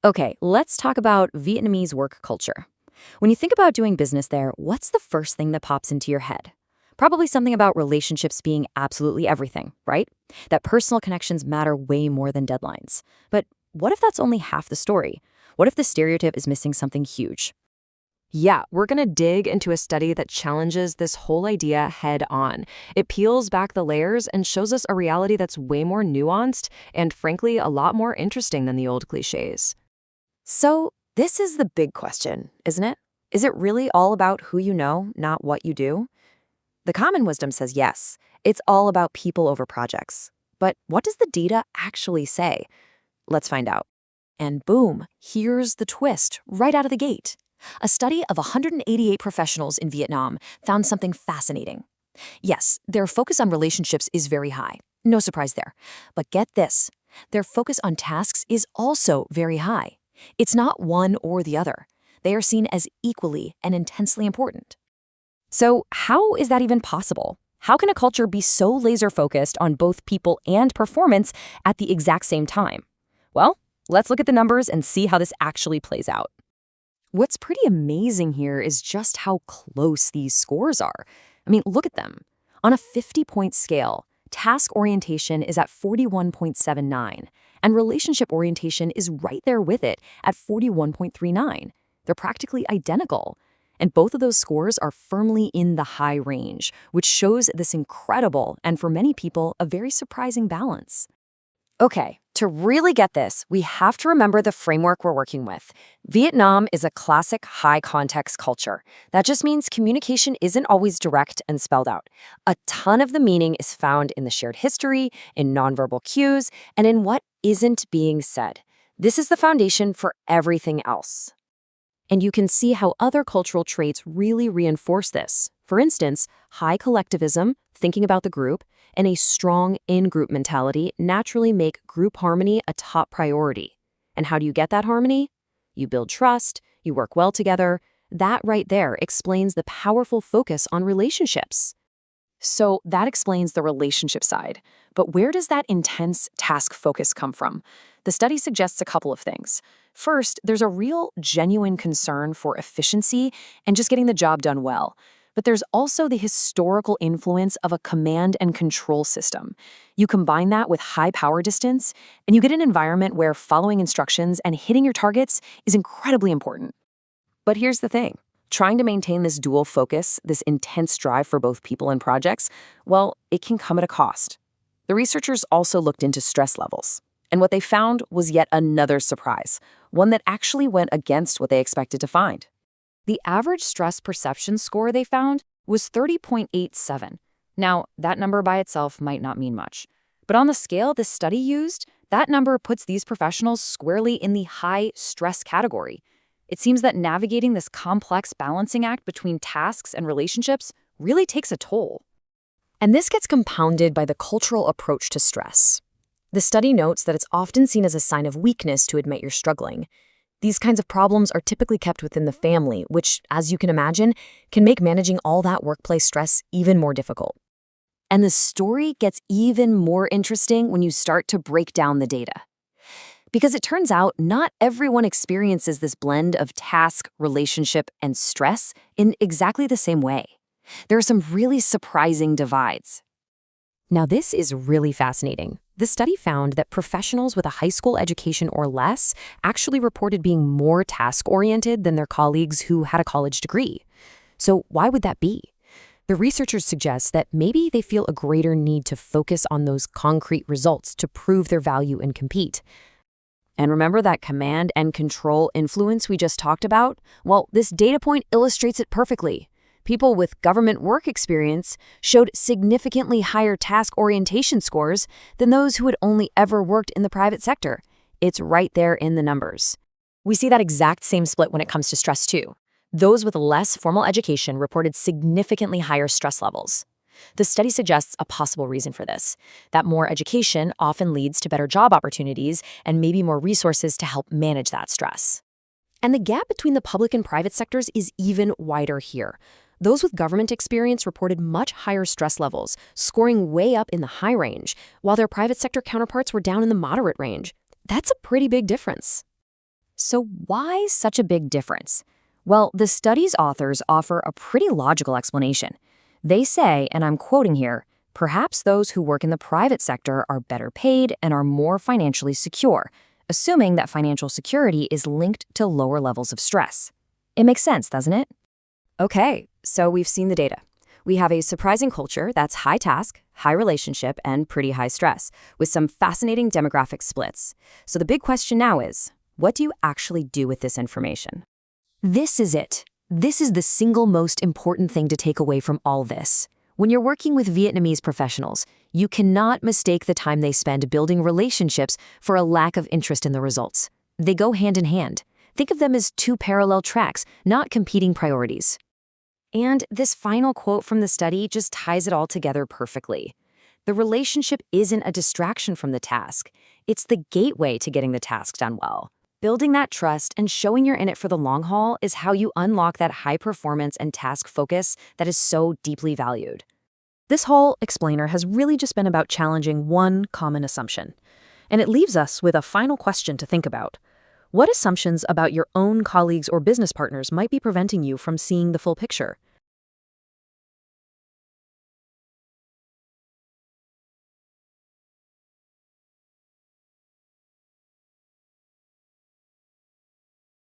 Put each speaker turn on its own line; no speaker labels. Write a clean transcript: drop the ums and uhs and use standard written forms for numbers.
Okay, let's talk about Vietnamese work culture. When you think about doing business there, what's the first thing that pops into your head? Probably something about relationships being absolutely everything, right? That personal connections matter way more than deadlines. But what if that's only half the story? What if the stereotype is missing something huge?
Yeah, we're going to dig into a study that challenges this whole idea head on. It peels back the layers and shows us a reality that's way more nuanced and, frankly, a lot more interesting than the old cliches.
So, this is the big question, isn't it? Is it really all about who you know, not what you do? The common wisdom says yes, it's all about people over projects. But what does the data actually say? Let's find out. And boom, here's the twist right out of the gate. A study of 188 professionals in Vietnam found something fascinating. Yes, their focus on relationships is very high. No surprise there. But get this, their focus on tasks is also very high. It's not one or the other. They are seen as equally and intensely important. So, how is that even possible? How can a culture be so laser-focused on both people and performance at the exact same time? Well, let's look at the numbers and see how this actually plays out. What's pretty amazing here is just how close these scores are. I mean, look at them. On a 50-point scale, task orientation is at 41.79, and relationship orientation is right there with it at 41.39. They're practically identical. And both of those scores are firmly in the high range, which shows this incredible and, for many people, a very surprising balance. Okay, to really get this, we have to remember the framework we're working with. Vietnam is a classic high-context culture. That just means communication isn't always direct and spelled out. A ton of the meaning is found in the shared history, in nonverbal cues, and in what isn't being said. This is the foundation for everything else. And you can see how other cultural traits really reinforce this. For instance, high collectivism, thinking about the group, and a strong in-group mentality naturally make group harmony a top priority. And how do you get that harmony? You build trust, you work well together. That right there explains the powerful focus on relationships. So that explains the relationship side. But where does that intense task focus come from? The study suggests a couple of things. First, there's a real, genuine concern for efficiency and just getting the job done well. But there's also the historical influence of a command and control system. You combine that with high power distance, and you get an environment where following instructions and hitting your targets is incredibly important. But here's the thing. Trying to maintain this dual focus, this intense drive for both people and projects, well, it can come at a cost. The researchers also looked into stress levels. And what they found was yet another surprise, one that actually went against what they expected to find. The average stress perception score they found was 30.87. Now, that number by itself might not mean much. But on the scale this study used, that number puts these professionals squarely in the high stress category. It seems that navigating this complex balancing act between tasks and relationships really takes a toll. And this gets compounded by the cultural approach to stress. The study notes that it's often seen as a sign of weakness to admit you're struggling. These kinds of problems are typically kept within the family, which, as you can imagine, can make managing all that workplace stress even more difficult. And the story gets even more interesting when you start to break down the data. Because it turns out not everyone experiences this blend of task, relationship, and stress in exactly the same way. There are some really surprising divides. Now, this is really fascinating. The study found that professionals with a high school education or less actually reported being more task-oriented than their colleagues who had a college degree. So why would that be? The researchers suggest that maybe they feel a greater need to focus on those concrete results to prove their value and compete. And remember that command and control influence we just talked about? Well, this data point illustrates it perfectly. People with government work experience showed significantly higher task orientation scores than those who had only ever worked in the private sector. It's right there in the numbers. We see that exact same split when it comes to stress too. Those with less formal education reported significantly higher stress levels. The study suggests a possible reason for this, that more education often leads to better job opportunities and maybe more resources to help manage that stress. And the gap between the public and private sectors is even wider here. Those with government experience reported much higher stress levels, scoring way up in the high range, while their private sector counterparts were down in the moderate range. That's a pretty big difference. So why such a big difference? Well, the study's authors offer a pretty logical explanation. They say, and I'm quoting here, perhaps those who work in the private sector are better paid and are more financially secure, assuming that financial security is linked to lower levels of stress. It makes sense, doesn't it?
Okay, so we've seen the data. We have a surprising culture that's high task, high relationship, and pretty high stress, with some fascinating demographic splits. So the big question now is, what do you actually do with this information?
This is it. This is the single most important thing to take away from all this. When you're working with Vietnamese professionals, you cannot mistake the time they spend building relationships for a lack of interest in the results. They go hand in hand. Think of them as two parallel tracks, not competing priorities. And this final quote from the study just ties it all together perfectly. The relationship isn't a distraction from the task. It's the gateway to getting the task done well. Building that trust and showing you're in it for the long haul is how you unlock that high performance and task focus that is so deeply valued. This whole explainer has really just been about challenging one common assumption. And it leaves us with a final question to think about. What assumptions about your own colleagues or business partners might be preventing you from seeing the full picture?